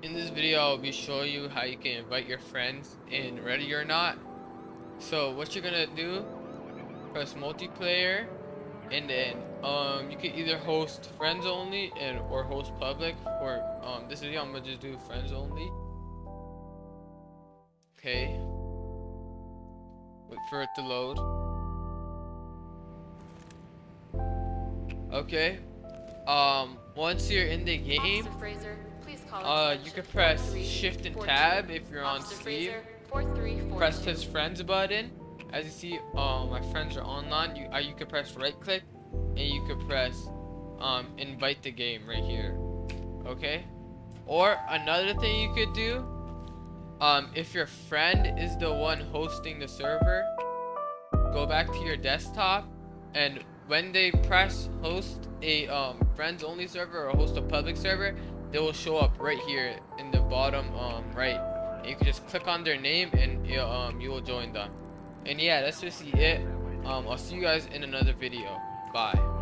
In this video, I'll be showing you how you can invite your friends in Ready or Not. So what you're gonna do, press multiplayer, and then you can either host friends only and or host public. For this video, I'm gonna just do friends only. Okay. Wait for it to load. Okay. Once you're in the game, you can press shift and tab if you're on Steam. Press his friends button. As you see, my friends are online. You can press right click and you can press invite the game right here. Okay. Or another thing you could do, if your friend is the one hosting the server, go back to your desktop, and when they press host a friends only server or host a public server, they will show up right here in the bottom right. And you can just click on their name and you will join them. And yeah, that's just it. I'll see you guys in another video. Bye.